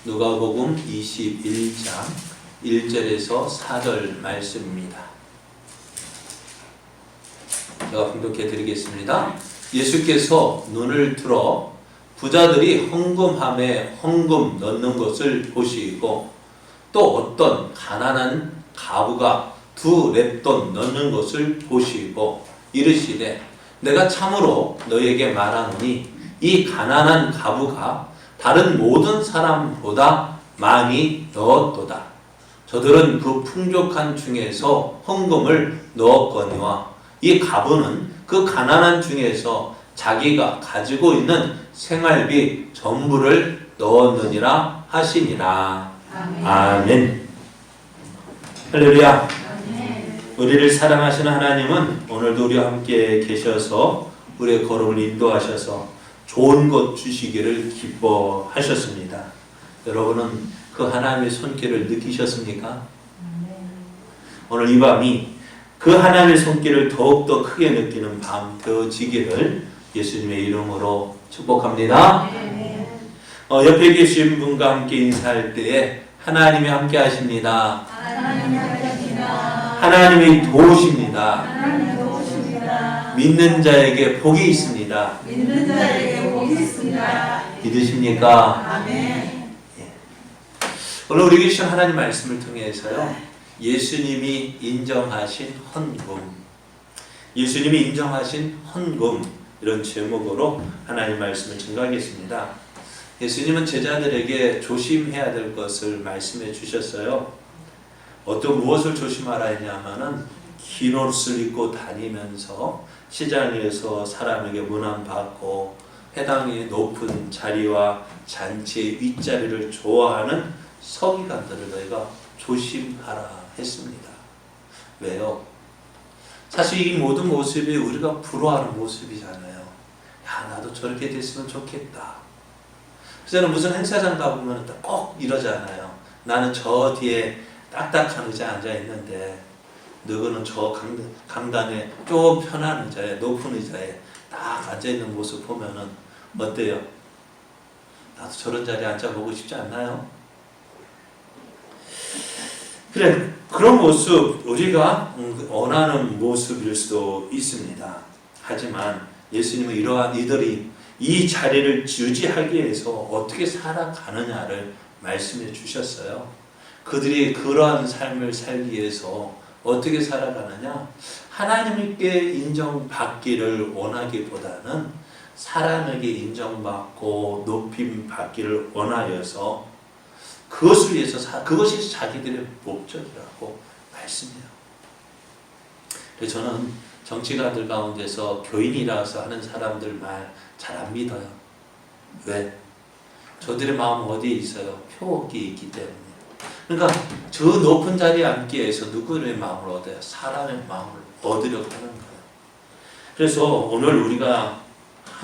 누가복음 21장 1절에서 4절 말씀입니다. 제가 봉독해 드리겠습니다. 예수께서 눈을 들어 부자들이 헌금함에 헌금 넣는 것을 보시고 또 어떤 가난한 과부가 2렙돈 넣는 것을 보시고 이르시되 내가 참으로 너에게 말하노니 이 가난한 과부가 다른 모든 사람보다 많이 넣었도다. 저들은 그 풍족한 중에서 헌금을 넣었거니와 이 과부는 그 가난한 중에서 자기가 가지고 있는 생활비 전부를 넣었느니라 하시니라. 아멘. 할렐루야. 우리를 사랑하시는 하나님은 오늘도 우리와 함께 계셔서 우리의 걸음을 인도하셔서 좋은 것 주시기를 기뻐하셨습니다. 여러분은 그 하나님의 손길을 느끼셨습니까? 오늘 이 밤이 그 하나님의 손길을 더욱더 크게 느끼는 밤 되어지기를 예수님의 이름으로 축복합니다. 옆에 계신 분과 함께 인사할 때에 하나님이 함께 하십니다. 하나님이 도우십니다. 믿는 자에게 복이 있습니다. 믿으십니까? 아멘. 오늘 우리 계신 하나님 말씀을 통해서요, 예수님이 인정하신 헌금, 예수님이 인정하신 헌금, 이런 제목으로 하나님 말씀을 증거하겠습니다. 예수님은 제자들에게 조심해야 될 것을 말씀해 주셨어요. 어떤 무엇을 조심하라 했냐면은 긴 옷을 입고 다니면서 시장에서 사람에게 문안받고 회당의 높은 자리와 잔치의 윗자리를 좋아하는 서기관들을 너희가 조심하라 했습니다. 왜요? 사실 이 모든 모습이 우리가 부러워하는 모습이잖아요. 야, 나도 저렇게 됐으면 좋겠다. 그래서 무슨 행사장 가보면 꼭 이러잖아요. 나는 저 뒤에 딱딱한 의자에 앉아있는데 너희는 저 강단에 좀 편한 의자에, 높은 의자에 딱 앉아있는 모습 보면은 어때요? 나도 저런 자리에 앉아보고 싶지 않나요? 그래, 그런 모습 우리가 원하는 모습일 수도 있습니다. 하지만 예수님은 이러한 이들이 이 자리를 유지하기 위해서 어떻게 살아가느냐를 말씀해 주셨어요. 그들이 그러한 삶을 살기 위해서 어떻게 살아가느냐? 하나님께 인정받기를 원하기보다는 사람에게 인정받고 높임 받기를 원하여서 그것을 위해서 그것이 자기들의 목적이라고 말씀해요. 그래서 저는 정치가들 가운데서 교인이라서 하는 사람들 말 잘 안 믿어요. 왜? 저들의 마음은 어디에 있어요? 표기에 있기 때문에. 그러니까 저 높은 자리에 앉기 위해서 누구의 마음을 얻어요? 사람의 마음을 얻으려고 하는 거예요. 그래서 오늘 우리가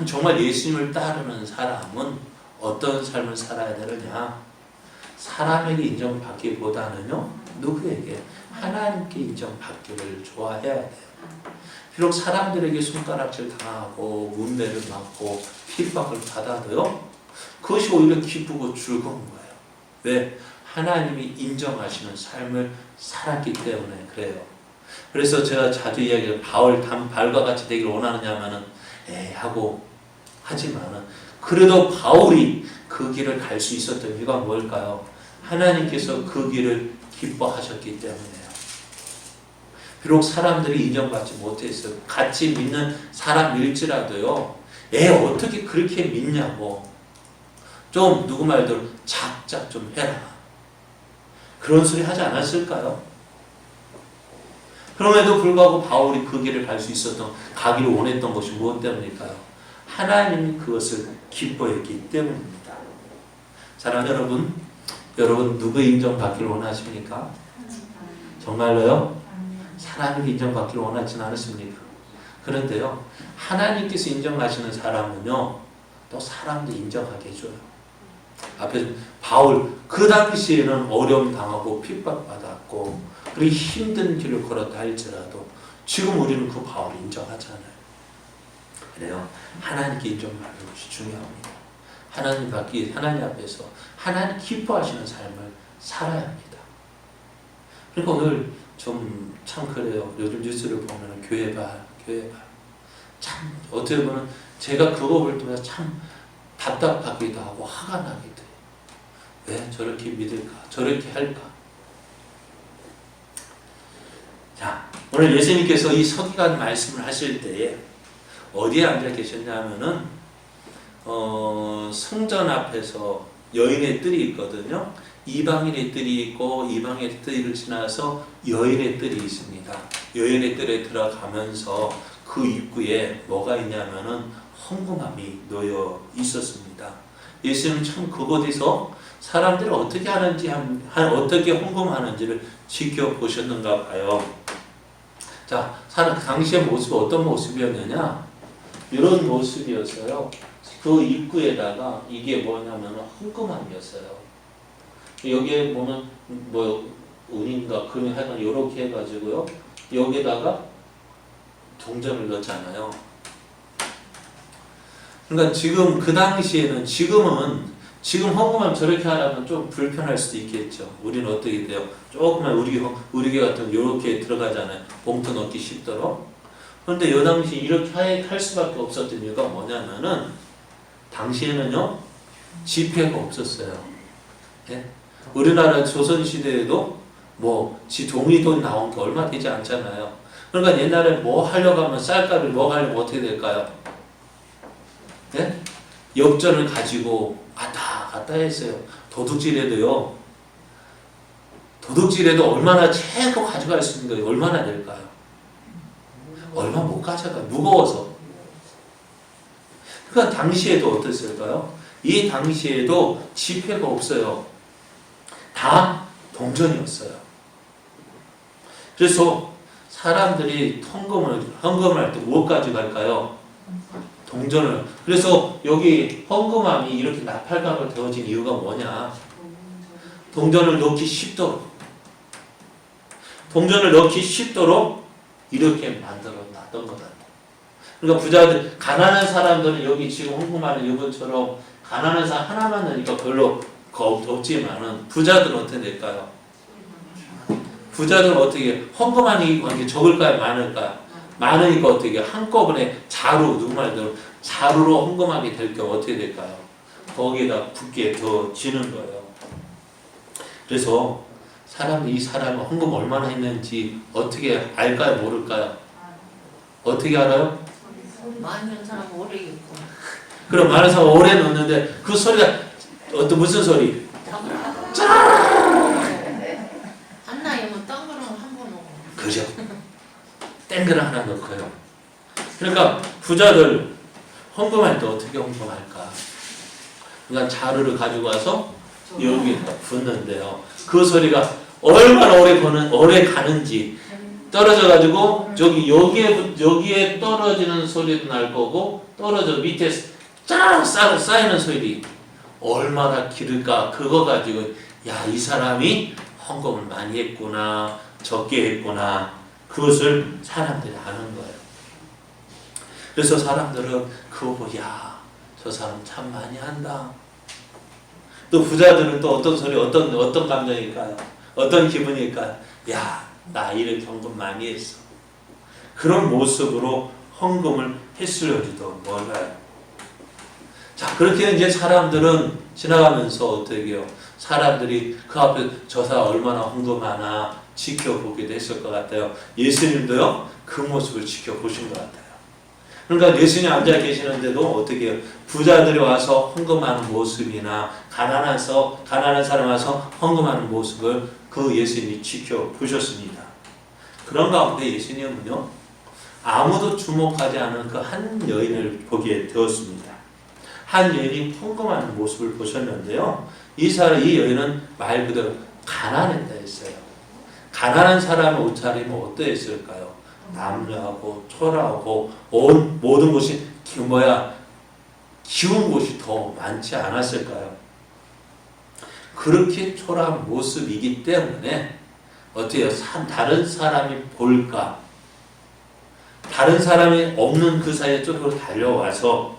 정말 예수님을 따르는 사람은 어떤 삶을 살아야 되느냐? 사람에게 인정받기보다는요, 누구에게? 하나님께 인정받기를 좋아해야 돼요. 비록 사람들에게 손가락질 당하고 문매를 맞고 핍박을 받아도요, 그것이 오히려 기쁘고 즐거운 거예요. 왜? 하나님이 인정하시는 삶을 살았기 때문에 그래요. 그래서 제가 자주 이야기해요. 바울과 같이 되길 원하느냐면은 하고 하지만은 그래도 바울이 그 길을 갈 수 있었던 이유가 뭘까요? 하나님께서 그 길을 기뻐하셨기 때문에요. 비록 사람들이 인정받지 못했어요. 같이 믿는 사람일지라도요, 어떻게 그렇게 믿냐고 좀 누구 말대로 작작 좀 해라, 그런 소리 하지 않았을까요? 그럼에도 불구하고 바울이 그 길을 갈 수 있었던, 가기를 원했던 것이 무엇 때문일까요? 하나님이 그것을 기뻐했기 때문입니다. 사랑하는 여러분 누구 인정받기를 원하십니까? 정말로요? 사람에게 인정받기를 원하지는 않으십니까? 그런데요, 하나님께서 인정하시는 사람은요, 또 사람도 인정하게 해줘요. 앞에 바울, 그 당시에는 어려움 당하고 핍박받았고 그리고 힘든 길을 걸었다 할지라도 지금 우리는 그 바울을 인정하잖아요. 그래요. 하나님께 인정받는 것이 중요합니다. 하나님 앞에서 하나님 기뻐하시는 삶을 살아야 합니다. 그러니까 오늘 좀 참 그래요. 요즘 뉴스를 보면 교회발. 참 어떻게 보면 제가 그거 볼 때마다 참 답답하기도 하고 화가 나기도 해요. 왜 저렇게 믿을까? 저렇게 할까? 자, 오늘 예수님께서 이 서기관 말씀을 하실 때에 어디에 앉아 계셨냐면은 성전 앞에서 여인의 뜰이 있거든요. 이방인의 뜰이 있고 이방인의 뜰을 지나서 여인의 뜰이 있습니다. 여인의 뜰에 들어가면서 그 입구에 뭐가 있냐면은 헌금함이 놓여 있었습니다. 예수님은 참 그곳에서 사람들이 어떻게 하는지 어떻게 헌금하는지를 지켜보셨는가 봐요. 자, 당시의 모습이 어떤 모습이었느냐? 이런 모습이었어요. 그 입구에다가 이게 뭐냐면 헌금함이었어요. 여기에 보면 뭐 은인가 금이 하여간 이렇게 해가지고요. 여기다가 동전을 넣잖아요. 그러니까 지금 그 당시에는 지금 헌금하면 저렇게 하려면 좀 불편할 수도 있겠죠. 우리는 어떻게 돼요? 조금만 우리 같은 이렇게 들어가잖아요. 봉투 넣기 쉽도록. 그런데 이 당시 이렇게 할 수밖에 없었던 이유가 뭐냐면은 당시에는요 지폐가 없었어요. 예? 우리나라 조선시대에도 뭐 종이돈 나온 게 얼마 되지 않잖아요. 그러니까 옛날에 뭐 하려고 하면 쌀가루 뭐 하려면 어떻게 될까요? 예? 엽전을 가지고 갔다 했어요. 도둑질해도 얼마나 최고 가져갈 수 있는 거 얼마나 될까요? 얼마 못 가져가요. 무거워서. 그러니까 당시에도 어땠을까요? 이 당시에도 지폐가 없어요. 다 동전이었어요. 그래서 사람들이 헌금할 때 무엇 가져갈까요? 동전을. 그래서 여기 헌금함이 이렇게 나팔각으로 되어진 이유가 뭐냐? 동전을 넣기 쉽도록 이렇게 만들어 놨던 거다. 그러니까 부자들, 가난한 사람들은 여기 지금 헌금하는 이것처럼 가난한 사람 하나만 넣으니까 별로 없지만은 부자들은 어떻게 될까요? 부자들은 어떻게 헌금하는 게 적을까요? 많을까요? 많으니까 어떻게 한꺼번에 자루로 헌금하게 될 경우 어떻게 될까요? 거기에다 붓게 더 지는 거예요. 그래서 이 사람이 헌금 얼마나 했는지 어떻게 알까요? 모를까요? 어떻게 알아요? 많이 한 사람은 오래 있고. 그럼 많은 사람 오래 넣었는데 그 소리가 무슨 소리? 안 나이면 딴 거는 한 번 오고. 그죠? 땡글 하나 넣고요. 그러니까 부자들 헌금할 때 어떻게 헌금할까? 그러니까 자루를 가지고 와서 여기에다 붓는데요. 그 소리가 얼마나 오래 가는지 떨어져가지고 여기에 떨어지는 소리도 날 거고 떨어져 밑에 쫙 쌓이는 소리 얼마나 길을까? 그거 가지고 이 사람이 헌금을 많이 했구나 적게 했구나 그것을 사람들이 아는 거예요. 그래서 사람들은 그거 보고 저 사람 참 많이 한다. 또 부자들은 또 어떤 소리 어떤 감정일까요? 어떤 기분일까요? 나 이렇게 헌금 많이 했어. 그런 모습으로 헌금을 했을지도 몰라요. 자, 그렇게 이제 사람들은 지나가면서 어떻게 해요? 사람들이 그 앞에 저 사람 얼마나 헌금하나 지켜보기도 했을 것 같아요. 예수님도요, 그 모습을 지켜보신 것 같아요. 그러니까 예수님 앉아 계시는데도 어떻게 해요? 부자들이 와서 헌금하는 모습이나 가난한 사람 와서 헌금하는 모습을 그 예수님이 지켜보셨습니다. 그런 가운데 예수님은요, 아무도 주목하지 않은 그 한 여인을 보게 되었습니다. 한 여인이 헌금하는 모습을 보셨는데요. 이 여인은 말 그대로 가난했다 했어요. 가난한 사람의 옷차림은 어떠했을까요? 남녀하고 초라하고 모든 것이 기운 곳이 더 많지 않았을까요? 그렇게 초라한 모습이기 때문에 어때요? 다른 사람이 볼까? 다른 사람이 없는 그 사이에 쪽으로 달려와서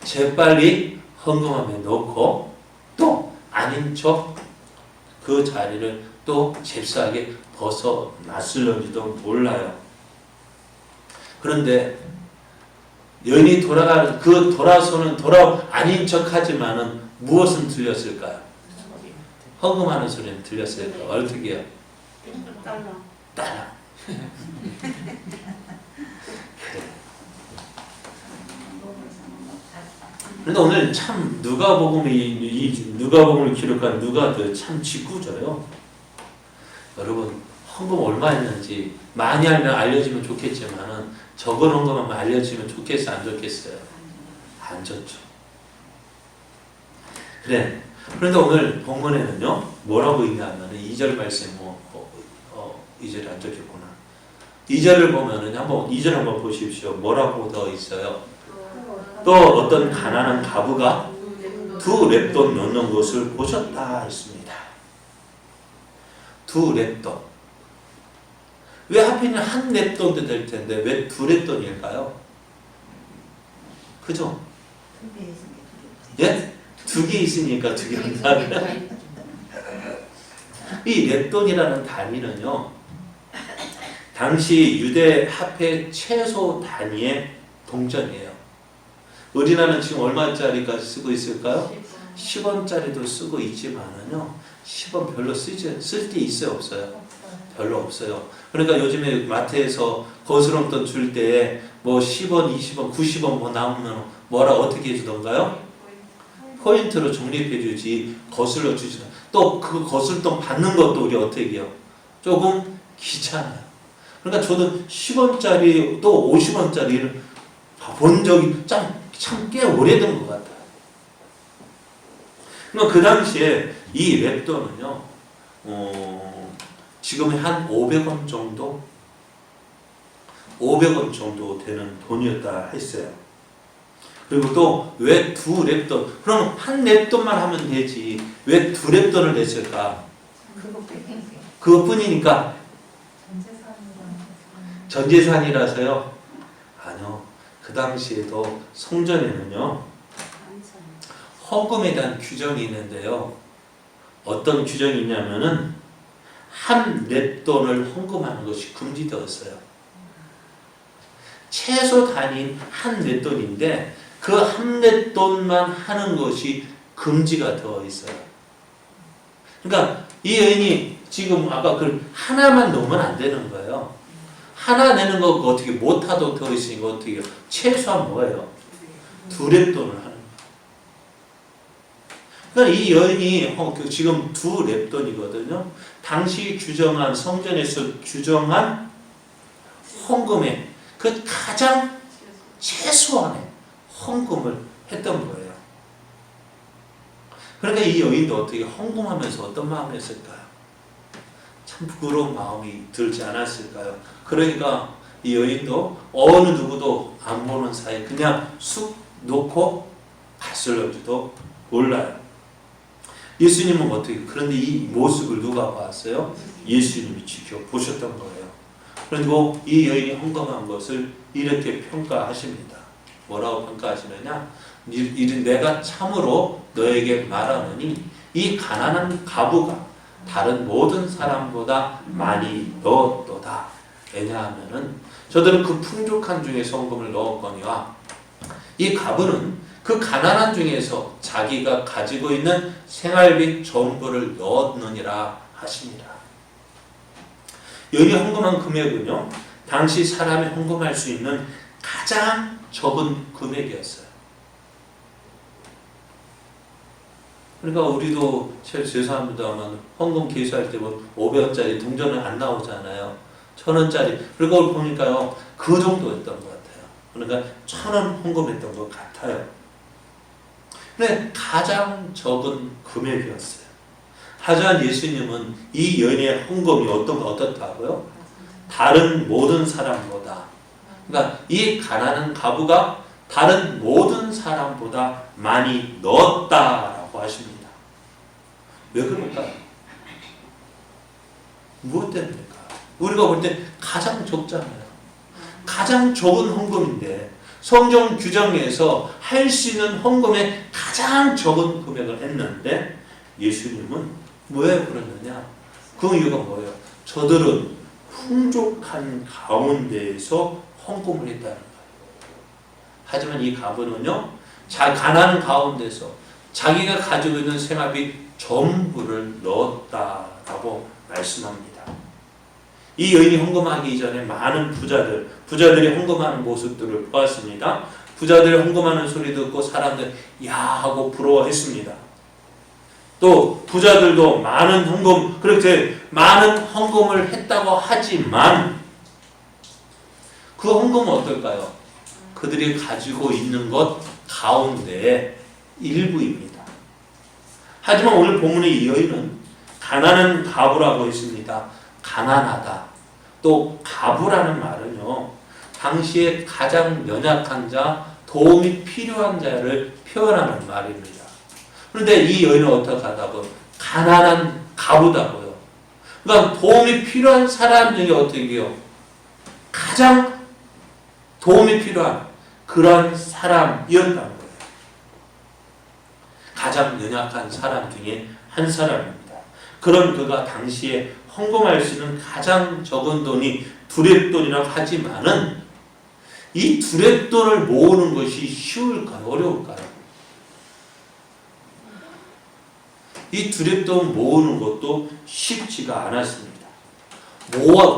재빨리 헌금함에 넣고 또 아닌 척 그 자리를 또 잽싸게 벗어났을런지도 몰라요. 그런데 여인이 돌아서는 아닌 척하지만은 무엇은 들렸을까요? 헌금하는 소리는 들렸을까요? 어떻게 해요? 따라. 그런데 오늘 참 누가복음을 기록한 누가도 참 짓궂어요. 여러분 헌금 얼마 했는지 많이 알려지면 좋겠지만은 적은 헌금만 알려지면 좋겠어요, 안 좋겠어요? 안 좋죠. 그래. 그런데 오늘 본문에는요 뭐라고 있냐면은 2절 말씀 2절에 안 적혔구나. 2절을 보면은 2절 한번 보십시오. 뭐라고 더 있어요? 또 어떤 가난한 과부가 2 렙돈 넣는 것을 보셨다 했습니다. 2 렙돈. 왜 하필이면 1 렙돈도 될 텐데 왜 2 렙돈일까요? 그죠? 예? 2개 있으니까 2개 한다. 이 렙돈이라는 단위는요, 당시 유대 화폐 최소 단위의 동전이에요. 우리나라는 지금 얼마짜리까지 쓰고 있을까요? 10원짜리도 쓰고 있지만은요, 10원 별로 쓸 때 있어요, 없어요? 별로 없어요. 그러니까 요즘에 마트에서 거스름돈 줄 때 뭐 10원, 20원, 90원 뭐 남으면 뭐라 어떻게 해주던가요? 포인트로 적립해 주지 거슬러 주지. 또 그 거슬돈 받는 것도 우리 어떻게 해요? 조금 귀찮아요. 그러니까 저도 10원짜리 또 50원짜리를 본 적이 참 꽤 오래된 것 같아요. 그럼 그 당시에 이 랩돈은요, 지금 한 500원 정도? 500원 정도 되는 돈이었다 했어요. 그리고 또 왜 2 랩돈? 그럼 1 랩돈만 하면 되지. 왜 2 랩돈을 냈을까? 그것뿐이니까. 전재산이라서요? 아니요. 그 당시에도 성전에는요, 헌금에 대한 규정이 있는데요. 어떤 규정이 있냐면은 1 랩돈을 헌금하는 것이 금지되었어요. 최소 단위인 1 랩돈인데 그 1 랩돈만 하는 것이 금지가 되어 있어요. 그러니까 이 여인이 지금 아까 그 하나만 넣으면 안 되는 거예요. 하나 내는 거 어떻게 못하도 되어 있으니까 어떻게 해요? 최소한 뭐예요? 2 랩돈을 하는 거예요. 그러니까 이 여인이 지금 2 랩돈이거든요. 당시 규정한 성전에서 규정한 헌금의 그 가장 최소한의 헌금을 했던 거예요. 그러니까 이 여인도 어떻게 헌금하면서 어떤 마음을 했을까요? 참 부끄러운 마음이 들지 않았을까요? 그러니까 이 여인도 어느 누구도 안 보는 사이에 그냥 쑥 놓고 갔을지도 몰라요. 예수님은 어떻게, 그런데 이 모습을 누가 봤어요? 예수님이 지켜보셨던 거예요. 그리고 이 여인이 헌금한 것을 이렇게 평가하십니다. 뭐라고 평가하시느냐? 내가 참으로 너에게 말하노니 이 가난한 과부가 다른 모든 사람보다 많이 넣었도다. 왜냐하면은 저들은 그 풍족한 중에서 헌금을 넣었거니와 이 과부는 그 가난한 중에서 자기가 가지고 있는 생활비 전부를 넣었느니라 하십니다. 여기 헌금한 금액은요, 당시 사람이 헌금할 수 있는 가장 적은 금액이었어요. 그러니까 우리도 죄송합니다만 헌금 개수할 때 뭐 500원짜리 동전은 안 나오잖아요. 1000원짜리. 그걸 보니까요, 그 정도였던 것 같아요. 그러니까 1000원 헌금했던 것 같아요. 근데 가장 적은 금액이었어요. 하지만 예수님은 이 여인의 헌금이 어떻다고요? 다른 모든 사람보다, 그러니까 이 가난한 과부가 다른 모든 사람보다 많이 넣었다라고 하십니다. 왜 그럴까요? 무엇 때문일까? 우리가 볼 때 가장 적잖아요. 가장 적은 헌금인데 성경 규정에서 할 수 있는 헌금의 가장 가장 적은 금액을 했는데 예수님은 왜 그러느냐? 그 이유가 뭐예요? 저들은 풍족한 가운데에서 헌금을 했다는 거예요. 하지만 이 가부는요, 가난한 가운데서 자기가 가지고 있는 생활비 전부를 넣었다라고 말씀합니다. 이 여인이 헌금하기 이전에 많은 부자들이 헌금하는 모습들을 보았습니다. 부자들이 헌금하는 소리 듣고 사람들 야 하고 부러워했습니다. 또 부자들도 그렇게 많은 헌금을 했다고 하지만 그 헌금은 어떨까요? 그들이 가지고 있는 것 가운데 일부입니다. 하지만 오늘 본문의 이 여인은 가난한 가부라고 했습니다. 가난하다. 또 가부라는 말은요, 당시에 가장 연약한 자, 도움이 필요한 자를 표현하는 말입니다. 그런데 이 여인은 어떻게 하다고? 가난한 가부다고요. 그러니까 도움이 필요한 사람 중에 어떻게 해요? 가장 도움이 필요한 그런 사람이었다는 거예요. 가장 연약한 사람 중에 한 사람입니다. 그런 그가 당시에 헌금할 수 있는 가장 적은 돈이 두렙돈이라고 하지만은 이 두렙돈을 모으는 것이 쉬울까요? 어려울까요? 이 두렙돈 모으는 것도 쉽지가 않았습니다.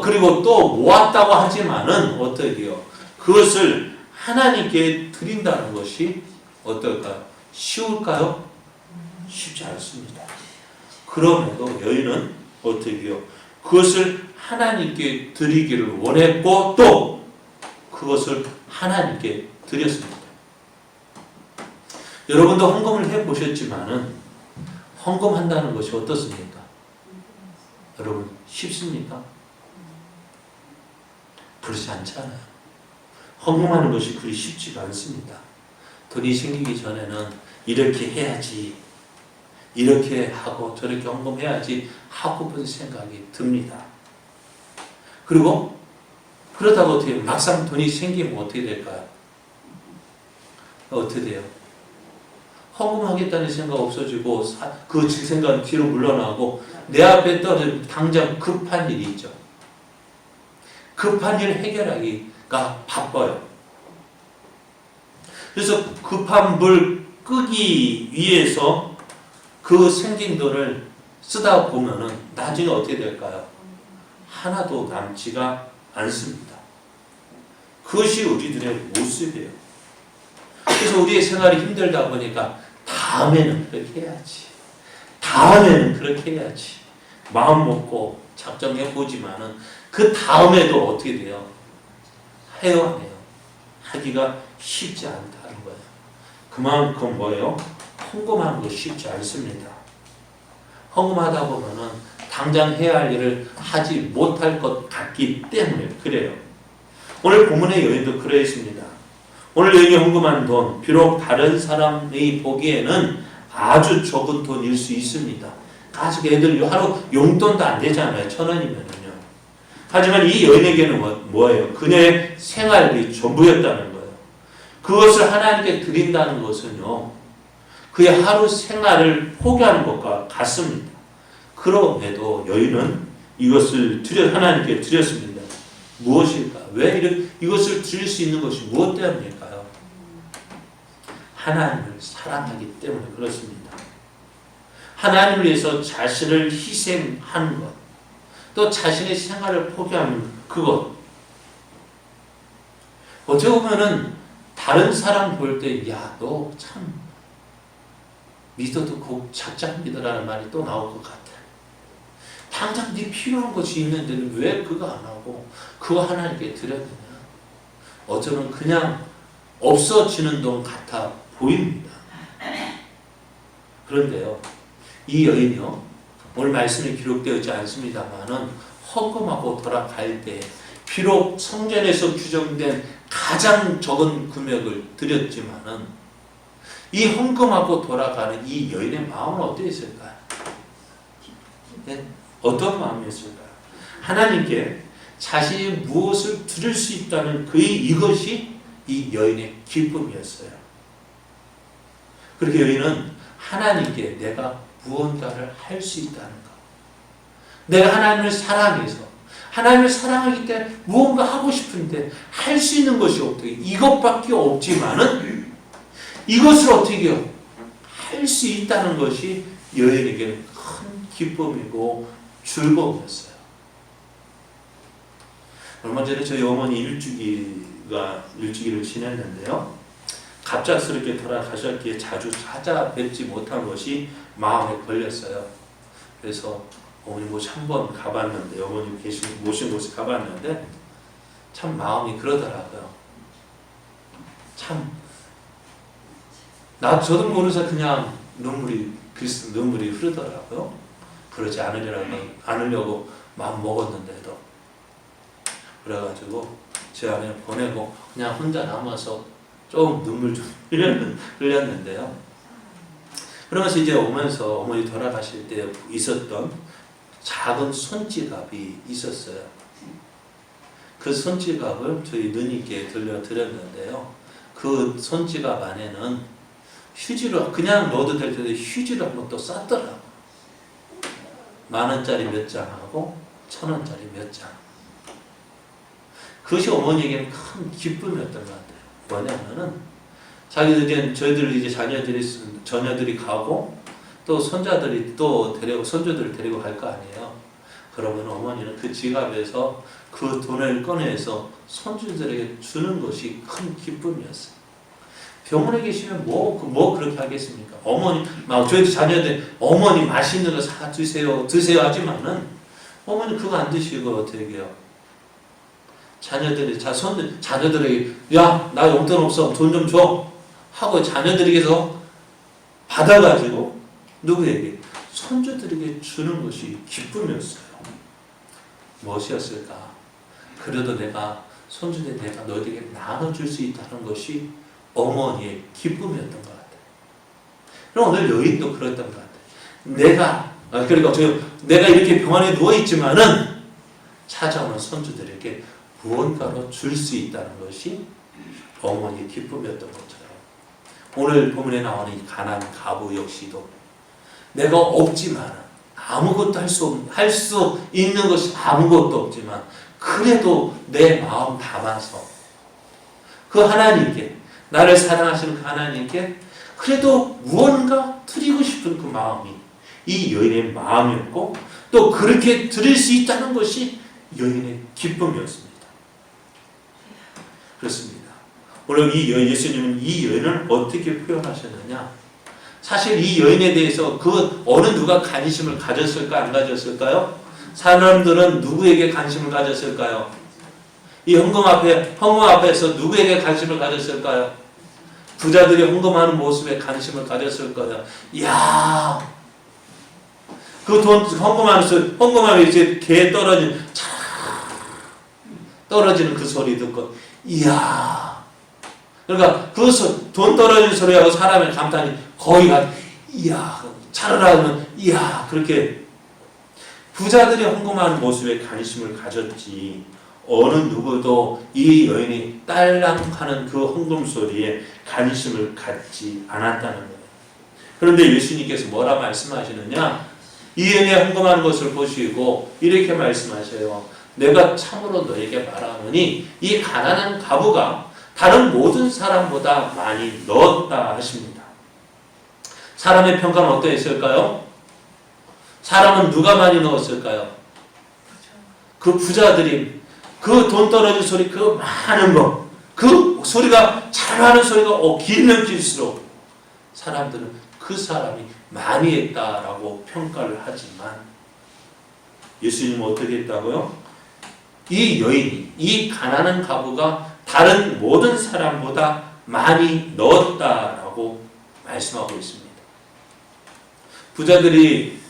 그리고 또 모았다고 하지만은 어떻게 해요? 그것을 하나님께 드린다는 것이 어떨까요? 쉬울까요? 쉽지 않습니다. 그럼에도 여인은 어떻게 해요? 그것을 하나님께 드리기를 원했고 또 그것을 하나님께 드렸습니다. 여러분도 헌금을 해보셨지만은 헌금한다는 것이 어떻습니까? 여러분 쉽습니까? 그렇지 않잖아요. 헌금하는 것이 그리 쉽지가 않습니다. 돈이 생기기 전에는 이렇게 해야지, 이렇게 하고 저렇게 헌금해야지 하고픈 생각이 듭니다. 그리고 그러다가 어떻게 막상 돈이 생기면 어떻게 될까요? 어떻게 돼요? 헌금하겠다는 생각 없어지고 그 생각은 뒤로 물러나고 내 앞에 떨어진 당장 급한 일이 있죠. 급한 일 해결하기가 바빠요. 그래서 급한 물 끄기 위해서 그 생긴 돈을 쓰다 보면은 나중에 어떻게 될까요? 하나도 남지가 않습니다. 그것이 우리들의 모습이에요. 그래서 우리의 생활이 힘들다 보니까 다음에는 그렇게 해야지. 다음에는 그렇게 해야지. 마음 먹고 작정해 보지만은 그 다음에도 어떻게 돼요? 해요, 안 해요? 하기가 쉽지 않다는 거예요. 그만큼 뭐예요? 헌금하는 거 쉽지 않습니다. 헌금하다 보면은 당장 해야 할 일을 하지 못할 것 같기 때문에 그래요. 오늘 본문의 여인도 그러했습니다. 오늘 여인이 헌금한 돈, 비록 다른 사람이 보기에는 아주 적은 돈일 수 있습니다. 가족 애들 하루 용돈도 안 되잖아요. 1,000원이면은요. 하지만 이 여인에게는 뭐예요? 그녀의 생활비 전부였다는 거예요. 그것을 하나님께 드린다는 것은요, 그의 하루 생활을 포기하는 것과 같습니다. 그럼에도 여인은 이것을 하나님께 드렸습니다. 무엇일까? 왜 이것을 드릴 수 있는 것이 무엇 때문일까요? 하나님을 사랑하기 때문에 그렇습니다. 하나님을 위해서 자신을 희생하는 것, 또 자신의 생활을 포기하는 그것. 어떻게 보면은 다른 사람 볼 때, 야, 너 참 믿어도 곧 작작 믿어라는 말이 또 나올 것 같아. 당장 네 필요한 것이 있는데 왜 그거 안 하고 그거 하나님께 드려야 되냐. 어쩌면 그냥 없어지는 돈 같아 보입니다. 그런데요, 이 여인이요, 오늘 말씀에 기록되어 있지 않습니다만은 헌금하고 돌아갈 때 비록 성전에서 규정된 가장 적은 금액을 드렸지만은 이 헌금하고 돌아가는 이 여인의 마음은 어떠했을까요? 네? 어떤 마음이었을까요? 하나님께 자신이 무엇을 드릴 수 있다는 이것이 이 여인의 기쁨이었어요. 그렇게 여인은 하나님께 내가 무언가를 할 수 있다는 것. 내가 하나님을 사랑해서 하나님을 사랑하기 때문에 무언가 하고 싶은데 할 수 있는 것이 어떻게 이것밖에 없지만은 이것을 어떻게 해요? 할 수 있다는 것이 여인에게는 큰 기쁨이고 즐거움이었어요. 얼마 전에 저희 어머니 일주기를 지냈는데요. 갑작스럽게 돌아가셨기에 자주 찾아뵙지 못한 것이 마음에 걸렸어요. 그래서 어머니 모시 한번 가봤는데, 어머니 모신 곳에 가봤는데 참 마음이 그러더라고요. 참 저도 모르면서 그냥 눈물이 흐르더라고요. 그러지 않으려고 마음 먹었는데도. 그래가지고 제 안에 보내고 그냥 혼자 남아서 좀 눈물 좀 흘렸는데요. 그러면서 이제 오면서 어머니 돌아가실 때 있었던 작은 손지갑이 있었어요. 그 손지갑을 저희 누님께 들려드렸는데요. 그 손지갑 안에는 휴지로 그냥 넣어도 될 텐데 휴지로 한번 또 쌌더라고요. 10,000원짜리 몇 장하고 1,000원짜리 몇 장. 그것이 어머니에게는 큰 기쁨이었던 것 같아요. 뭐냐면은 저희들 이제 자녀들이 가고 또 손주들을 데리고 갈 거 아니에요. 그러면 어머니는 그 지갑에서 그 돈을 꺼내서 손주들에게 주는 것이 큰 기쁨이었어요. 병원에 계시면 뭐 그렇게 하겠습니까? 저희 자녀들 어머니 맛있는 거 사 드세요 하지만은 어머니 그거 안 드시고 어떻게 해요? 자녀들에게 야, 나 용돈 없어, 돈 좀 줘 하고 자녀들에게서 받아가지고 누구에게? 손주들에게 주는 것이 기쁨이었어요. 무엇이었을까? 그래도 내가 너희에게 나눠줄 수 있다는 것이 어머니의 기쁨이었던 것 같아요. 그럼 오늘 여인도 그랬던 것 같아요. 내가 이렇게 병원에 누워있지만은 찾아오는 손주들에게 무언가로 줄 수 있다는 것이 어머니의 기쁨이었던 것처럼 오늘 본문에 나오는 이 가난한 과부 역시도 내가 없지만 아무것도 할 수 있는 것이 아무것도 없지만 그래도 내 마음 담아서 그 하나님께 나를 사랑하시는 그 하나님께 그래도 무언가 드리고 싶은 그 마음이 이 여인의 마음이었고 또 그렇게 드릴 수 있다는 것이 여인의 기쁨이었습니다. 그렇습니다. 오늘 예수님은 이 여인을 어떻게 표현하셨느냐? 사실 이 여인에 대해서 그 어느 누가 관심을 가졌을까 안 가졌을까요? 사람들은 누구에게 관심을 가졌을까요? 이 헌금 앞에서 누구에게 관심을 가졌을까요? 부자들이 헌금하는 모습에 관심을 가졌을 거예요. 이야, 그 돈 헌금하면 이제 개에 떨어지는 그 소리 듣고 이야. 그러니까 그 돈 떨어지는 소리하고 사람의 감탄이 거의 이야, 차르라 하면 이야, 그렇게 부자들이 헌금하는 모습에 관심을 가졌지 어느 누구도 이 여인이 딸랑하는 그 헌금 소리에 관심을 갖지 않았다는 거예요. 그런데 예수님께서 뭐라 말씀하시느냐? 이 여인이 헌금하는 것을 보시고 이렇게 말씀하셔요. 내가 참으로 너에게 말하노니 이 가난한 과부가 다른 모든 사람보다 많이 넣었다 하십니다. 사람의 평가는 어떠했을까요? 사람은 누가 많이 넣었을까요? 그 부자들이 그 돈 떨어진 소리, 그 많은 거, 그 소리가 잘하는 소리가 길면 길수록 사람들은 그 사람이 많이 했다라고 평가를 하지만 예수님은 어떻게 했다고요? 이 여인이, 이 가난한 과부가 다른 모든 사람보다 많이 넣었다라고 말씀하고 있습니다. 부자들은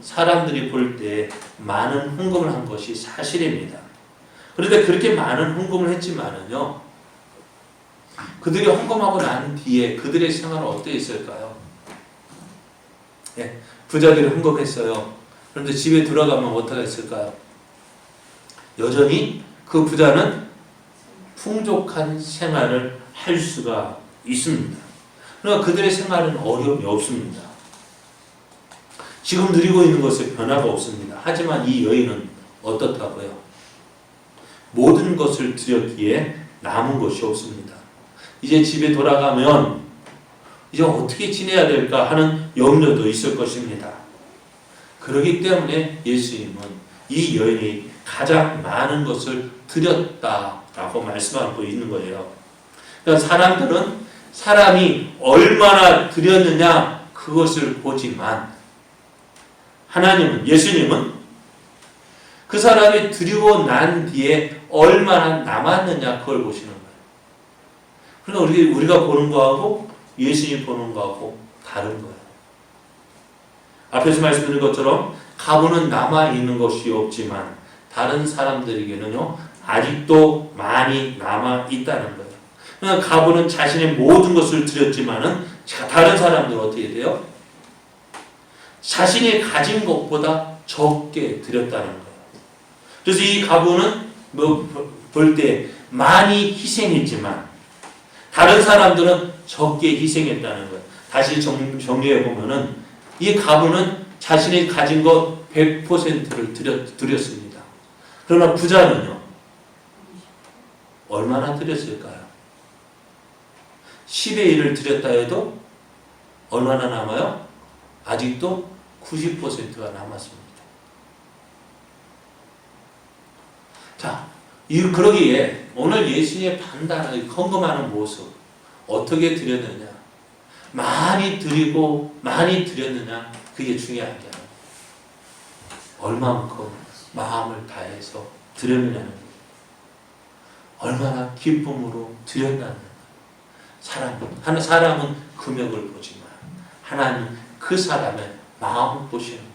사람들이 볼 때 많은 헌금을 한 것이 사실입니다. 그런데 그렇게 많은 헌금을 했지만은요, 그들이 헌금하고 난 뒤에 그들의 생활은 어떠했을까요? 예, 부자들이 헌금했어요. 그런데 집에 들어가면 어떻게 했을까요? 여전히 그 부자는 풍족한 생활을 할 수가 있습니다. 그러나 그들의 생활은 어려움이 없습니다. 지금 누리고 있는 것에 변화가 없습니다. 하지만 이 여인은 어떻다고요? 모든 것을 드렸기에 남은 것이 없습니다. 이제 집에 돌아가면 이제 어떻게 지내야 될까 하는 염려도 있을 것입니다. 그렇기 때문에 예수님은 이 여인이 가장 많은 것을 드렸다라고 말씀하고 있는 거예요. 그러니까 사람들은 사람이 얼마나 드렸느냐 그것을 보지만 하나님은, 예수님은 그 사람이 드리고 난 뒤에 얼마나 남았느냐 그걸 보시는 거예요. 그러니까 우리가 보는 거하고 예수님이 보는 거하고 다른 거예요. 앞에서 말씀드린 것처럼 가부는 남아있는 것이 없지만 다른 사람들에게는요 아직도 많이 남아있다는 거예요. 그러니까 가부는 자신의 모든 것을 드렸지만은 다른 사람들은 어떻게 돼요? 자신이 가진 것보다 적게 드렸다는 거예요. 그래서 이 가부는 볼 때 많이 희생했지만 다른 사람들은 적게 희생했다는 거예요. 다시 정리해 보면은 이 가부는 자신이 가진 것 100%를 드렸습니다. 그러나 부자는요 얼마나 드렸을까요? 10의 1을 드렸다 해도 얼마나 남아요? 아직도 90%가 남았습니다. 자, 그러기에 오늘 예수님의 반단하게 헌금하는 모습 어떻게 드렸느냐, 많이 드리고 많이 드렸느냐 그게 중요한 게 아니에요. 얼마만큼 마음을 다해서 드렸느냐는 거예요. 얼마나 기쁨으로 드렸냐는 거예요. 사람은 금액을 보지만 하나님 그 사람의 마음을 보시는 거예요.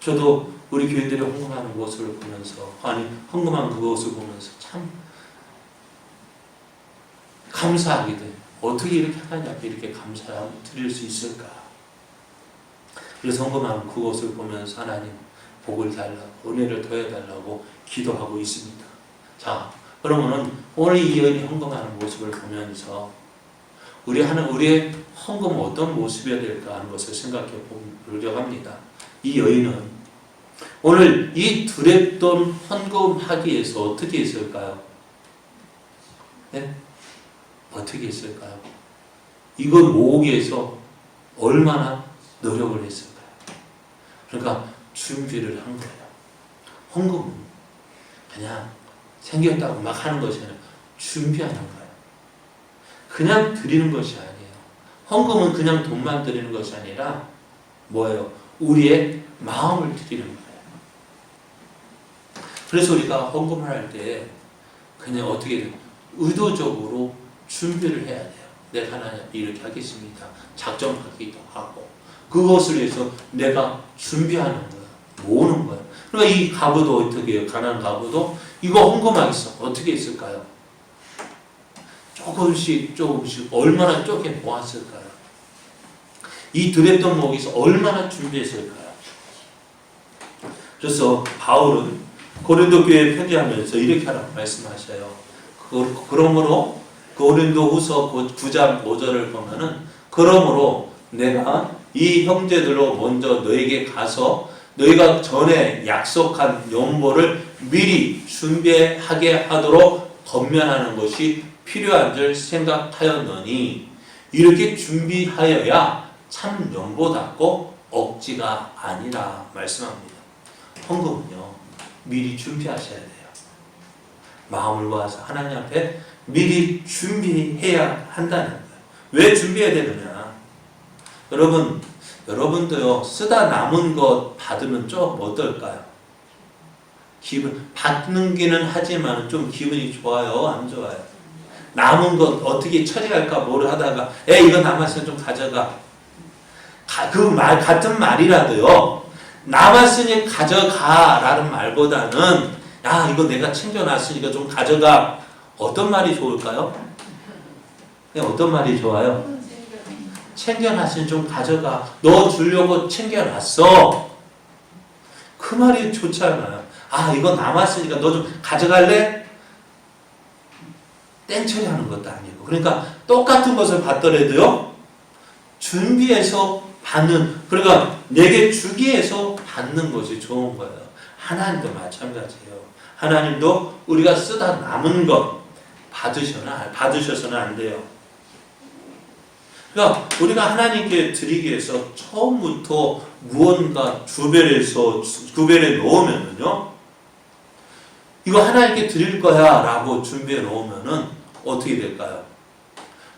저도 우리 교인들이 헌금하는 모습을 보면서 헌금한 그것을 보면서 참 감사하게 돼요. 어떻게 이렇게 하나님 앞에 이렇게 감사하고 드릴 수 있을까? 그래서 헌금하는 그것을 보면서 하나님 복을 달라고 은혜를 더해달라고 기도하고 있습니다. 자, 그러면은 오늘 이 여인이 헌금하는 모습을 보면서 우리의 헌금은 어떤 모습이어야 될까 하는 것을 생각해 보려고 합니다. 이 여인은 오늘 이 드렸던 헌금하기 위해서 어떻게 했을까요? 네? 어떻게 했을까요? 이걸 모으기 위해서 얼마나 노력을 했을까요? 그러니까 준비를 한 거예요. 헌금은 그냥 생겼다고 막 하는 것이 아니라 준비하는 거예요. 그냥 드리는 것이 아니에요. 헌금은 그냥 돈만 드리는 것이 아니라 뭐예요? 우리의 마음을 드리는 거예요. 그래서 우리가 헌금을 할 때 그냥 어떻게 의도적으로 준비를 해야 돼요. 내가 하나님 이렇게 하겠습니다. 작정하기도 하고 그것을 위해서 내가 준비하는 거예요. 모으는 거예요. 그러니까 이 가부도 어떻게 해요? 가난한 가부도 이거 헌금하겠어. 어떻게 했을까요? 조금씩 얼마나 쪼개 모았을까요? 이 드렸던 모기에서 얼마나 준비했을까요? 그래서 바울은 고린도 교회에 편지하면서 이렇게 하라고 말씀하셔요. 그러므로 고린도후서 9장 5절을 보면은 그러므로 내가 이 형제들로 먼저 너에게 가서 너희가 전에 약속한 연보를 미리 준비하게 하도록 권면하는 것이 필요한 줄 생각하였노니 이렇게 준비하여야 참 연보답고 억지가 아니라 말씀합니다. 헌금은요 미리 준비하셔야 돼요. 마음을 모아서 하나님 앞에 미리 준비해야 한다는 거예요. 왜 준비해야 되느냐? 여러분도요 쓰다 남은 것 받으면 좀 어떨까요? 받는 기는 하지만 좀 기분이 좋아요? 안 좋아요? 남은 것 어떻게 처리할까 뭐를 하다가 이거 남았으면 좀 가져가. 같은 말이라도요 남았으니 가져가 라는 말보다는 야 이거 내가 챙겨놨으니까 좀 가져가. 어떤 말이 좋을까요? 어떤 말이 좋아요? 챙겨놨으니 좀 가져가. 너 주려고 챙겨놨어. 그 말이 좋잖아요. 이거 남았으니까 너 좀 가져갈래? 땡처리하는 것도 아니고, 그러니까 똑같은 것을 받더라도요, 준비해서 받는, 그러니까 내게 주기 위해서 받는 것이 좋은 거예요. 하나님도 마찬가지예요. 하나님도 우리가 쓰다 남은 것 받으셔서는 안 돼요. 그러니까 우리가 하나님께 드리기 위해서 처음부터 무언가 주변에서 구별해 놓으면은요, 이거 하나님께 드릴 거야 라고 준비해 놓으면은 어떻게 될까요?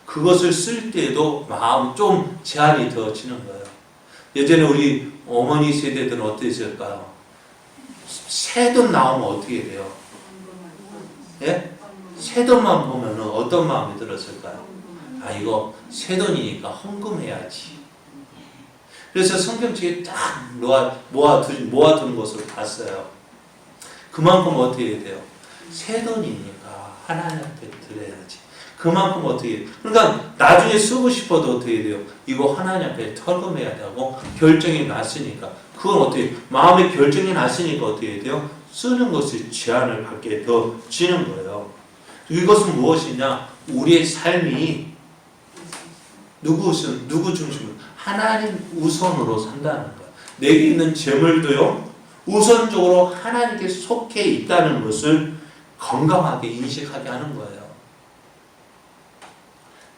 그것을 쓸 때에도 마음 좀 제한이 되어지는 거예요. 예전에 우리 어머니 세대들은 어땠을까요? 새돈 나오면 어떻게 돼요? 예? 새돈만 보면은 어떤 마음이 들었을까요? 아, 이거 새돈이니까 헌금해야지. 그래서 성경책에 딱 모아두는 것을 봤어요. 그만큼 어떻게 해야 돼요? 새돈이니까 하나님한테 드려야지. 그만큼 어떻게, 그러니까 나중에 쓰고 싶어도 어떻게 돼요? 이거 하나님 앞에 헌금해야 되고 결정이 났으니까, 그건 어떻게, 마음의 결정이 났으니까 어떻게 돼요? 쓰는 것이 제한을 받게 되어지는 거예요. 이것은 무엇이냐? 우리의 삶이 누구 중심으로? 하나님 우선으로 산다는 거예요. 내게 있는 재물도요, 우선적으로 하나님께 속해 있다는 것을 건강하게 인식하게 하는 거예요.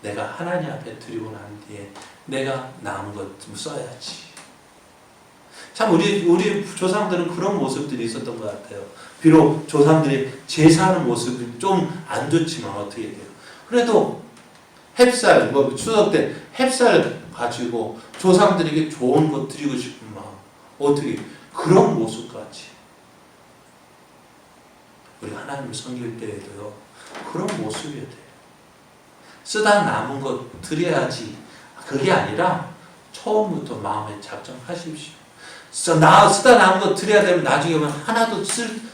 내가 하나님 앞에 드리고 난 뒤에 내가 남은 것 좀 써야지. 참 우리 조상들은 그런 모습들이 있었던 것 같아요. 비록 조상들이 제사하는 모습이 좀 안 좋지만 어떻게 돼요? 그래도 햅쌀, 추석 때 햅쌀 가지고 조상들에게 좋은 것 드리고 싶은 마음, 어떻게 그런 모습같이 우리 하나님을 섬길 때에도요, 그런 모습이어야 돼요. 쓰다 남은 것 드려야지, 그게 아니라 처음부터 마음에 작정하십시오. 쓰다 남은 것 드려야 되면 나중에 보면 하나도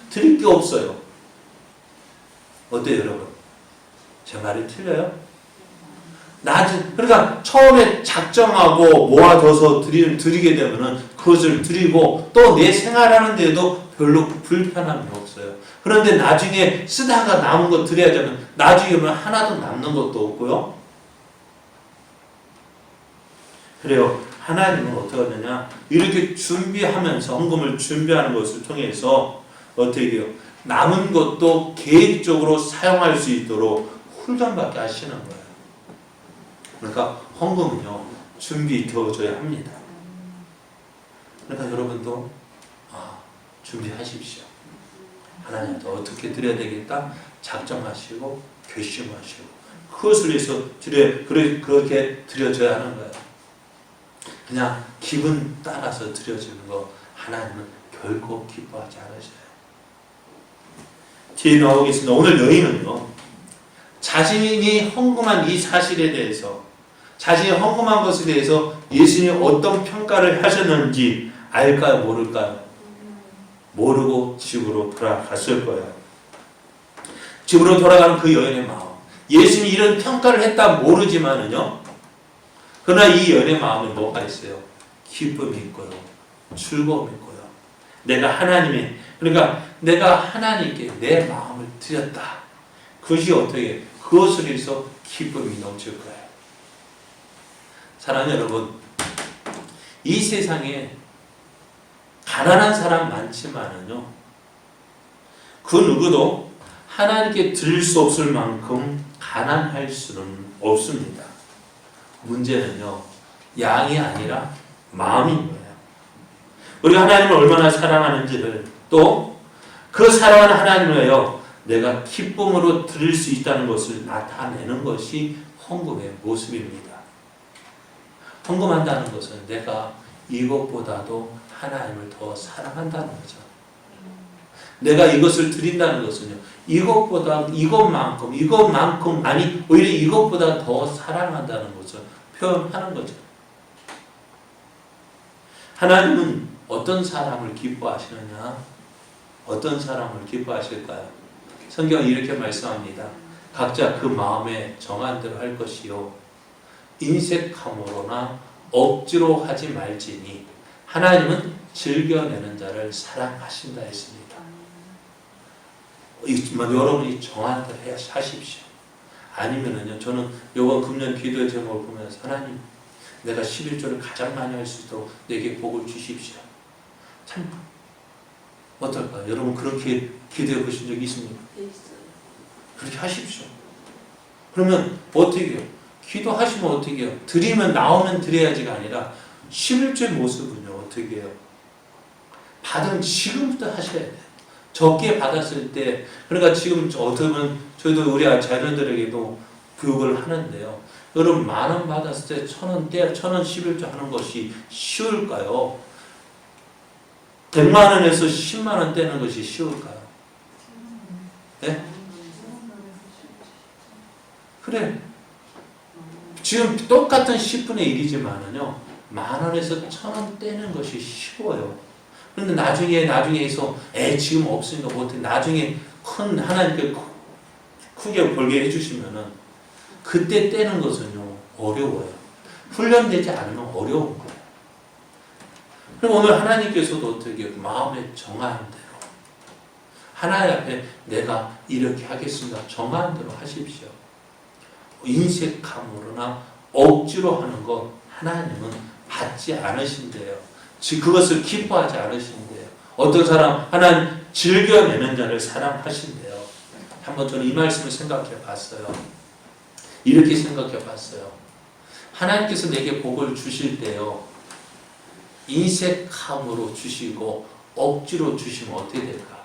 드릴 게 없어요. 어때요, 여러분? 제 말이 틀려요? 그러니까 처음에 작정하고 모아둬서 드리게 되면은 그것을 드리고 또 내 생활하는 데에도 별로 불편함이 없어요. 그런데 나중에 쓰다가 남은 거 드려야지만 나중에 보면 하나도 남는 것도 없고요. 그래요. 하나님은 어떻게 하느냐? 이렇게 준비하면서 헌금을 준비하는 것을 통해서 어떻게 해요? 남은 것도 계획적으로 사용할 수 있도록 훈련받게 하시는 거예요. 그러니까 헌금은요, 준비되어져야 합니다. 그러니까 여러분도 준비하십시오. 하나님한테 어떻게 드려야 되겠다 작정하시고 결심하시고 그것을 위해서 그렇게 드려져야 하는 거예요. 그냥 기분 따라서 드려지는 거 하나님은 결코 기뻐하지 않으셔요. 뒤에 나오겠습니다. 오늘 여인은요, 자신이 헌금한 이 사실에 대해서, 자신이 헌금한 것에 대해서 예수님이 어떤 평가를 하셨는지 알까요? 모를까요? 모르고 집으로 돌아갔을 거예요. 집으로 돌아가는 그 여인의 마음, 예수님이 이런 평가를 했다 모르지만은요, 그러나 이 여인의 마음에 뭐가 있어요? 기쁨이 있고요, 즐거움이 있고요. 그러니까 내가 하나님께 내 마음을 드렸다. 그것이 어떻게, 그것을 위해서 기쁨이 넘칠 거예요. 사랑하는 여러분, 이 세상에 가난한 사람 많지만은요, 그 누구도 하나님께 드릴 수 없을 만큼 가난할 수는 없습니다. 문제는요, 양이 아니라 마음인 거예요. 우리가 하나님을 얼마나 사랑하는지를, 또 그 사랑하는 하나님을요, 내가 기쁨으로 드릴 수 있다는 것을 나타내는 것이 헌금의 모습입니다. 헌금한다는 것은 내가 이것보다도 하나님을 더 사랑한다는 거죠. 내가 이것을 드린다는 것은요, 이것만큼, 아니, 오히려 이것보다 더 사랑한다는 것을 표현하는 거죠. 하나님은 어떤 사람을 기뻐하시느냐? 어떤 사람을 기뻐하실까요? 성경은 이렇게 말씀합니다. 각자 그 마음에 정한 대로 할 것이요, 인색함으로나 억지로 하지 말지니 하나님은 즐겨내는 자를 사랑하신다 했습니다. 여러분이 정한 대로 하십시오. 아니면은요, 저는 요번 금년 기도의 제목을 보면서 하나님, 내가 11조를 가장 많이 할 수 있도록 내게 복을 주십시오. 참 어떨까요? 여러분 그렇게 기도해 보신 적이 있습니까? 그렇게 하십시오. 그러면 어떻게 해요? 기도하시면 어떻게 해요? 드리면 나오면 드려야지가 아니라 11조의 모습은요, 어떻게 해요? 받으면 지금부터 하셔야 돼요. 적게 받았을 때, 그러니까 지금 어떻게 보면 저희도 우리 자녀들에게도 교육을 하는데요. 여러분 10,000원 받았을 때 1,000원 11조 하는 것이 쉬울까요? 100만 원에서 10만 원 떼는 것이 쉬울까요? 네? 그래. 지금 똑같은 10분의 1이지만은요, 10,000원에서 1,000원 떼는 것이 쉬워요. 그런데 나중에서 지금 없으니까 못해. 나중에 큰 하나님께 크게 벌게 해주시면은 그때 떼는 것은요 어려워요. 훈련되지 않으면 어려운 거예요. 그럼 오늘 하나님께서도 어떻게 마음에 정한 대로 하나님 앞에 내가 이렇게 하겠습니다. 정한 대로 하십시오. 인색함으로나 억지로 하는 것 하나님은 받지 않으신대요. 즉 그것을 기뻐하지 않으신대요. 어떤 사람 하나님 즐겨내는 자를 사랑하신대요. 한번 저는 이 말씀을 생각해 봤어요. 이렇게 생각해 봤어요. 하나님께서 내게 복을 주실 때요, 인색함으로 주시고 억지로 주시면 어떻게 될까?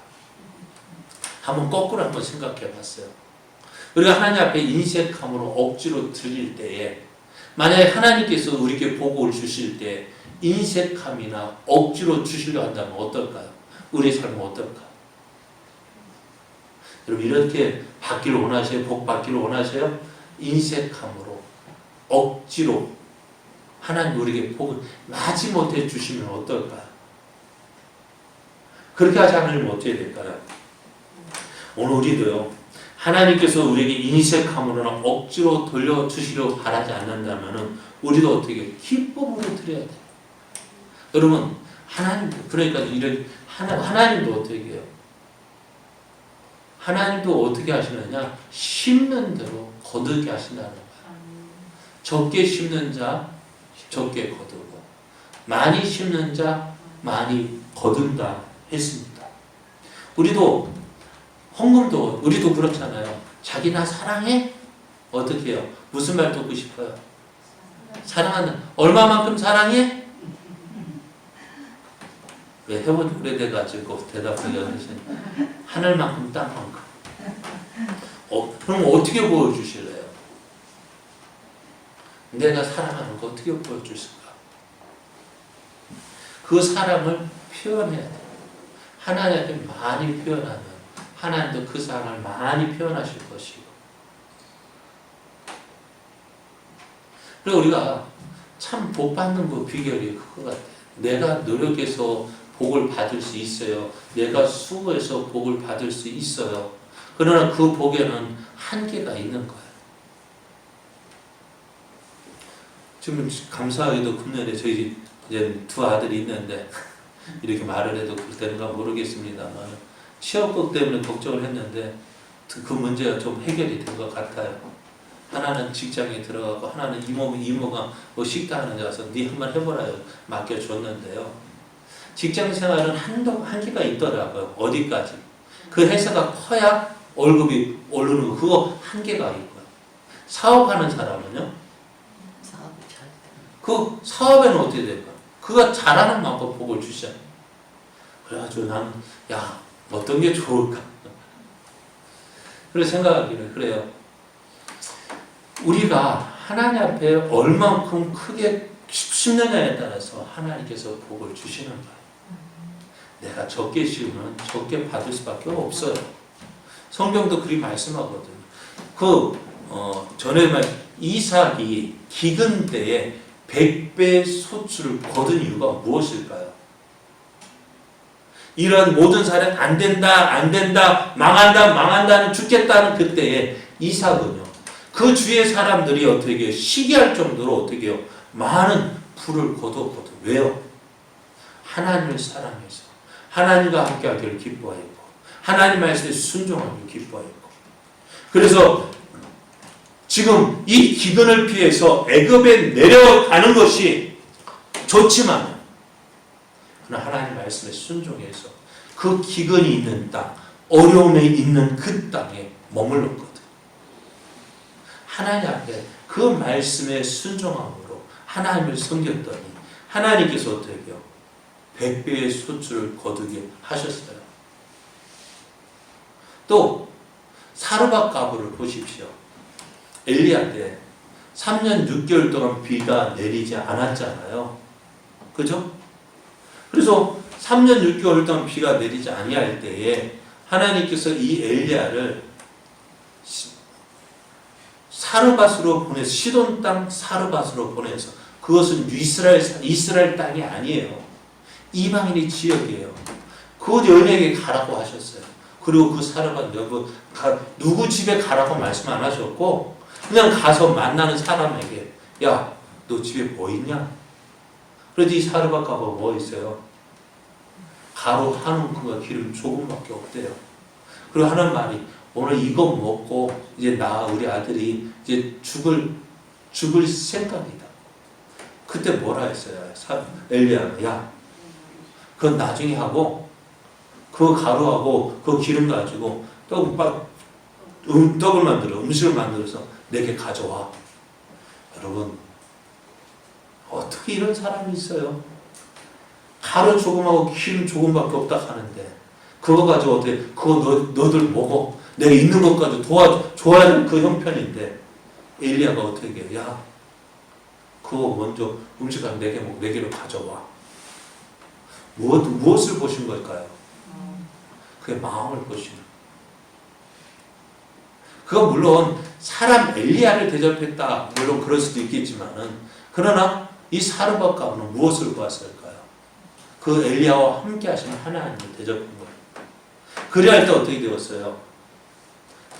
한번 거꾸로 한번 생각해 봤어요. 우리가 하나님 앞에 인색함으로 억지로 드릴 때에, 만약에 하나님께서 우리에게 복을 주실 때 인색함이나 억지로 주시려 한다면 어떨까요? 우리의 삶은 어떨까? 여러분 이렇게 받기를 원하세요? 복 받기를 원하세요? 인색함으로 억지로 하나님 우리에게 복을 마지못해 주시면 어떨까요? 그렇게 하지 않으면 어떻게 될까요? 오늘 우리도요, 하나님께서 우리에게 인색함으로나 억지로 돌려주시려고 바라지 않는다면 우리도 어떻게 기쁨으로 드려야 돼요. 여러분 그러니까 하나님도 어떻게 해요? 하나님도 어떻게 하시느냐? 심는 대로 거두게 하신다는 거예요. 적게 심는 자 적게 거두고, 많이 심는 자 많이 거둔다 했습니다. 우리도 헌금도 우리도 그렇잖아요. 자기 나 사랑해? 어떻게 해요? 무슨 말 듣고 싶어요? 사랑한다. 얼마만큼 사랑해? 왜 해본 지 오래돼가지고 대답하기 어려우신 하늘만큼 땅만큼. 그럼 어떻게 보여주실래요? 내가 사랑하는 거 어떻게 보여주실까? 그 사랑을 표현해야 돼요. 하나님께 많이 표현하면 하나님도 그 사랑을 많이 표현하실 것이고. 그리고 우리가 참 복 받는 그 비결이 그거 같아요. 내가 노력해서 복을 받을 수 있어요. 내가 수고해서 복을 받을 수 있어요. 그러나 그 복에는 한계가 있는 거예요. 지금 감사하게도 금년에 저희 이제 두 아들이 있는데 이렇게 말을 해도 되는가 모르겠습니다만 취업국 때문에 걱정을 했는데 그 문제가 좀 해결이 된 것 같아요. 하나는 직장에 들어가고 하나는 이모가 뭐 식당 하는 데 가서 네 한번 해보라 맡겨줬는데요. 직장 생활은 한계가 있더라고요. 어디까지. 그 회사가 커야 월급이 오르는 거, 그거 한계가 있고요. 사업하는 사람은요, 그 사업에는 어떻게 될까? 그가 잘하는 만큼 복을 주시잖아요. 그래가지고 나는 어떤 게 좋을까? 그래서 생각하기를 그래요. 우리가 하나님 앞에 얼만큼 크게 심느냐에 따라서 하나님께서 복을 주시는 거예요. 내가 적게 심으면 적게 받을 수밖에 없어요. 성경도 그리 말씀하거든요. 전에 이삭이 기근 때에 100배 소출을 거둔 이유가 무엇일까요? 이런 모든 사람 안 된다, 망한다는 죽겠다는 그때에 이삭은요, 그 주위의 사람들이 어떻게 시기할 정도로 어떻게 해요? 많은 불을 거뒀거든. 왜요? 하나님을 사랑해서 하나님과 함께 하기를 기뻐했고 하나님 말씀에 순종하기를 기뻐했고, 그래서 지금 이 기근을 피해서 애굽에 내려가는 것이 좋지만 그러나 하나님 말씀에 순종해서 그 기근이 있는 땅, 어려움에 있는 그 땅에 머물렀거든. 하나님 앞에 그 말씀에 순종함으로 하나님을 섬겼더니 하나님께서 어떻게 해요? 100배의 소출을 거두게 하셨어요. 또 사르밧 가부를 보십시오. 엘리야 때 3년 6개월 동안 비가 내리지 않았잖아요. 그죠? 그래서 3년 6개월 동안 비가 내리지 아니할 때에 하나님께서 이 엘리야를 사르밧으로 보내서 시돈 땅 사르밧으로 보내서 그것은 이스라엘 땅이 아니에요. 이방인의 지역이에요. 그 여인에게 가라고 하셨어요. 그리고 그 사르밧 여부 누구 집에 가라고 말씀 안 하셨고 그냥 가서 만나는 사람에게 야, 너 집에 뭐 있냐? 그래도 이 사르밧 가봐 뭐 있어요? 가루 한 움큼과 기름 조금밖에 없대요. 그리고 하는 말이 오늘 이거 먹고 이제 우리 아들이 이제 죽을 생각이다. 그때 뭐라 했어요? 엘리야가 야, 그건 나중에 하고 그 가루하고 그 기름 가지고 떡을 만들어 음식을 만들어서 내게 가져와. 여러분 어떻게 이런 사람이 있어요? 가루 조금하고 기름 조금밖에 없다 하는데 그거 가지고 어떻게 그거 너들 먹어. 내가 있는 것까지 도와줘야 될 그 형편인데 엘리야가 어떻게 해? 야, 그거 먼저 음식 가지고 내게로 가져와. 무엇을 보신 걸까요? 그의 마음을 보시는. 그건 물론 사람 엘리야를 대접했다. 물론 그럴 수도 있겠지만은 그러나 이 사르밧 가부는 무엇을 보았을까요? 그 엘리야와 함께 하시는 하나님을 대접한 거예요. 그래야 할 때 어떻게 되었어요?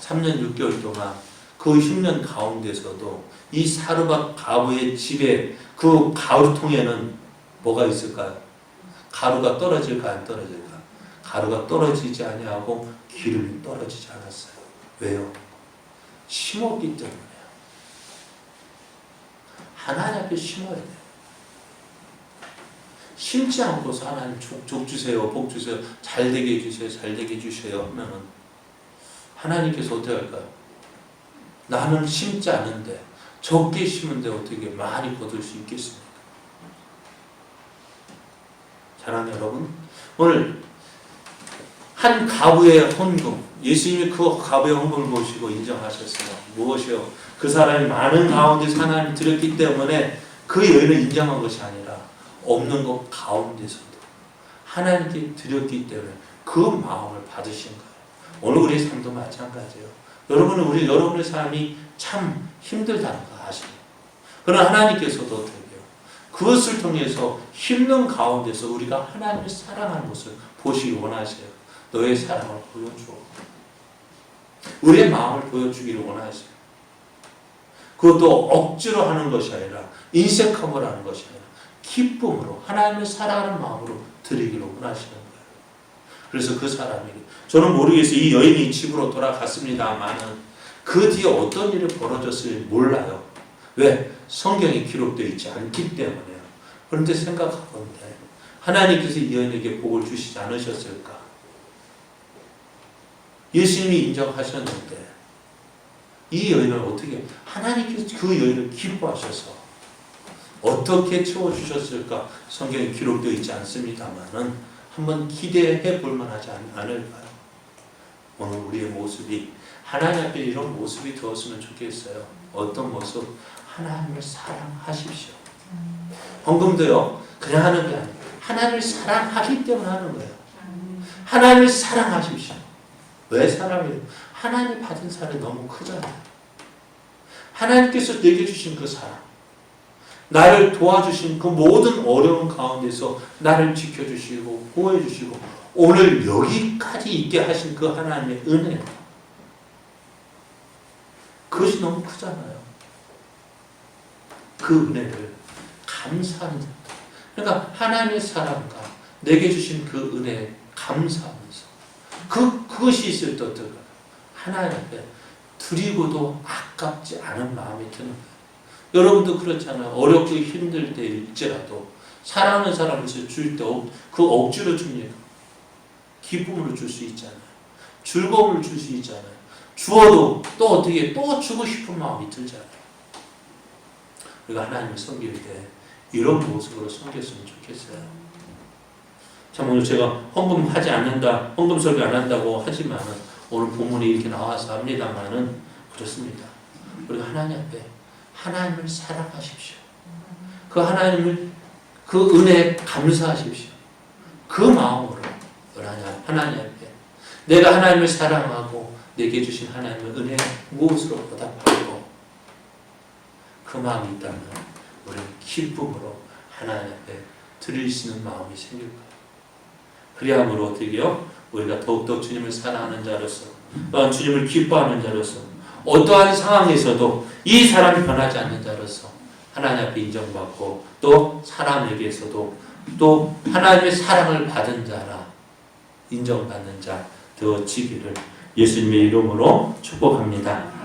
3년 6개월 동안 그 흉년 가운데서도 이 사르밧 가부의 집에 그 가루통에는 뭐가 있을까요? 가루가 떨어질까 안 떨어질까? 가루가 떨어지지 아니하고 기름이 떨어지지 않았어요. 왜요? 심었기 때문에요. 하나님 앞에 심어야 돼요. 심지 않고서 하나님 족 주세요, 복 주세요, 잘 되게 해주세요, 잘 되게 해주세요 하면은 하나님께서 어떻게 할까요? 나는 심지 않은데 적게 심은데 어떻게 많이 거둘 수 있겠습니까? 사랑하는 여러분, 오늘 한 가부의 헌금, 예수님이 그 가부의 헌금을 보시고 인정하셨어요. 무엇이요? 그 사람이 많은 가운데서 하나님 드렸기 때문에 그 여인을 인정한 것이 아니라 없는 것 가운데서도 하나님께 드렸기 때문에 그 마음을 받으신 거예요. 오늘 우리의 삶도 마찬가지예요. 여러분의 삶이 참 힘들다는 거 아시죠? 그러나 하나님께서도 어떻게 해요? 그것을 통해서 힘든 가운데서 우리가 하나님을 사랑하는 것을 보시기 원하세요. 너의 사랑을 보여줘. 우리의 마음을 보여주기를 원하세요. 그것도 억지로 하는 것이 아니라 인색함으로 하는 것이 아니라 기쁨으로 하나님을 사랑하는 마음으로 드리기를 원하시는 거예요. 그래서 그 사람에게 저는 모르겠어요. 이 여인이 집으로 돌아갔습니다만은 그 뒤에 어떤 일이 벌어졌을지 몰라요. 왜? 성경에 기록되어 있지 않기 때문에요. 그런데 생각하건대 하나님께서 이 여인에게 복을 주시지 않으셨을까? 예수님이 인정하셨는데 이 여인을 어떻게 하나님께서 그 여인을 기뻐하셔서 어떻게 채워주셨을까? 성경에 기록되어 있지 않습니다만은 한번 기대해 볼 만하지 않을까요? 오늘 우리의 모습이 하나님 앞에 이런 모습이 되었으면 좋겠어요. 어떤 모습? 하나님을 사랑하십시오. 헌금도요 그냥 하는 게 아니에요. 하나님을 사랑하기 때문에 하는 거예요. 하나님을 사랑하십시오. 왜 사랑해요? 하나님 받은 사랑이 너무 크잖아요. 하나님께서 내게 주신 그 사랑, 나를 도와주신 그 모든 어려운 가운데서 나를 지켜주시고 보호해주시고 오늘 여기까지 있게 하신 그 하나님의 은혜, 그것이 너무 크잖아요. 그 은혜를 감사하는 자. 그러니까 하나님의 사랑과 내게 주신 그 은혜에 감사하면서 그것이 있을 때 어떨까요? 하나님 앞에 드리고도 아깝지 않은 마음이 드는 거예요. 여러분도 그렇잖아요. 어렵고 힘들 때일지라도 사랑하는 사람에서 줄 때 그 억지로 줍니까? 기쁨으로 줄 수 있잖아요. 즐거움을 줄 수 있잖아요. 주어도 또 어떻게 또 주고 싶은 마음이 들잖아요. 우리가 하나님을 섬길 때 이런 모습으로 섬겼으면 좋겠어요. 참 오늘 제가 헌금하지 않는다, 헌금 설교 안 한다고 하지만 오늘 본문이 이렇게 나와서 합니다만은 그렇습니다. 우리가 하나님 앞에 하나님을 사랑하십시오. 그 하나님을 그 은혜에 감사하십시오. 그 마음으로 하나님 앞에 내가 하나님을 사랑하고 내게 주신 하나님의 은혜 무엇으로 보답하고 그 마음이 있다면 우리는 기쁨으로 하나님 앞에 드릴 수 있는 마음이 생길 거예요. 그리함으로 어떻게요? 우리가 더욱더 주님을 사랑하는 자로서 또한 주님을 기뻐하는 자로서 어떠한 상황에서도 이 사람이 변하지 않는 자로서 하나님 앞에 인정받고 또 사람에게서도 또 하나님의 사랑을 받은 자라 인정받는 자 되어지기를 예수님의 이름으로 축복합니다.